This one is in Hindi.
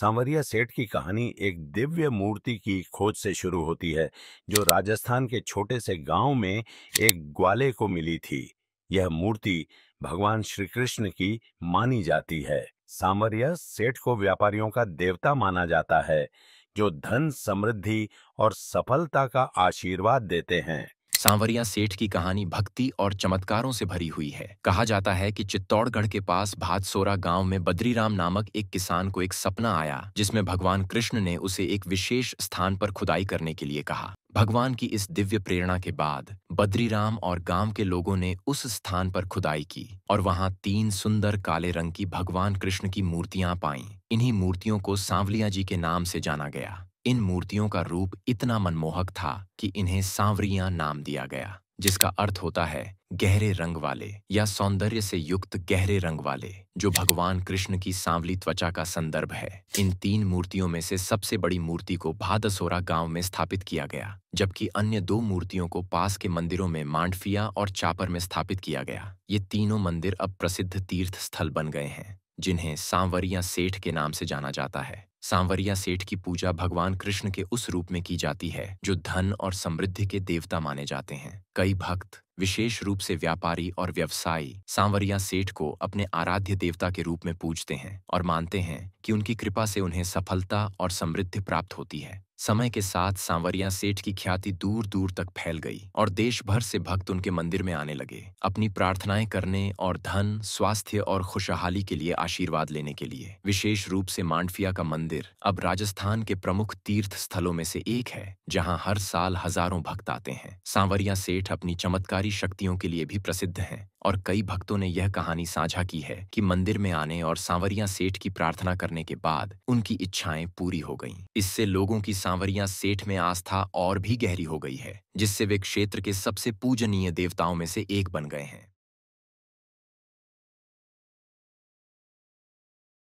सांवरिया सेठ की कहानी एक दिव्य मूर्ति की खोज से शुरू होती है, जो राजस्थान के छोटे से गांव में एक ग्वाले को मिली थी। यह मूर्ति भगवान श्री कृष्ण की मानी जाती है। सांवरिया सेठ को व्यापारियों का देवता माना जाता है, जो धन, समृद्धि और सफलता का आशीर्वाद देते हैं। सांवरिया सेठ की कहानी भक्ति और चमत्कारों से भरी हुई है। कहा जाता है कि चित्तौड़गढ़ के पास भादसोरा गांव में बद्रीराम नामक एक किसान को एक सपना आया, जिसमें भगवान कृष्ण ने उसे एक विशेष स्थान पर खुदाई करने के लिए कहा। भगवान की इस दिव्य प्रेरणा के बाद बद्रीराम और गांव के लोगों ने उस स्थान पर खुदाई की और वहां 3 सुंदर काले रंग की भगवान कृष्ण की मूर्तियां पाईं। इन्हीं मूर्तियों को सांवलिया जी के नाम से जाना गया। इन मूर्तियों का रूप इतना मनमोहक था कि इन्हें सांवरियां नाम दिया गया, जिसका अर्थ होता है गहरे रंग वाले या सौंदर्य से युक्त गहरे रंग वाले, जो भगवान कृष्ण की सांवली त्वचा का संदर्भ है। इन 3 मूर्तियों में से सबसे बड़ी मूर्ति को भादसोरा गांव में स्थापित किया गया, जबकि अन्य 2 मूर्तियों को पास के मंदिरों में मांडफिया और चापर में स्थापित किया गया। ये तीनों मंदिर अब प्रसिद्ध तीर्थ स्थल बन गए हैं, जिन्हें सांवरिया सेठ के नाम से जाना जाता है। सांवरिया सेठ की पूजा भगवान कृष्ण के उस रूप में की जाती है जो धन और समृद्धि के देवता माने जाते हैं। कई भक्त, विशेष रूप से व्यापारी और व्यवसायी, सांवरिया सेठ को अपने आराध्य देवता के रूप में पूजते हैं और मानते हैं कि उनकी कृपा से उन्हें सफलता और समृद्धि प्राप्त होती है। समय के साथ सांवरिया सेठ की ख्याति दूर दूर तक फैल गई और देश भर से भक्त उनके मंदिर में आने लगे, अपनी प्रार्थनाएं करने और धन, स्वास्थ्य और खुशहाली के लिए आशीर्वाद लेने के लिए। विशेष रूप से मांडफिया का मंदिर अब राजस्थान के प्रमुख तीर्थ स्थलों में से एक है, जहां हर साल हजारों भक्त आते हैं। सांवरिया सेठ अपनी चमत्कारी शक्तियों के लिए भी प्रसिद्ध हैं और कई भक्तों ने यह कहानी साझा की है कि मंदिर में आने और सांवरिया सेठ की प्रार्थना करने के बाद उनकी इच्छाएं पूरी हो गईं। इससे लोगों की सांवरिया सेठ में आस्था और भी गहरी हो गई है, जिससे वे क्षेत्र के सबसे पूजनीय देवताओं में से एक बन गए हैं।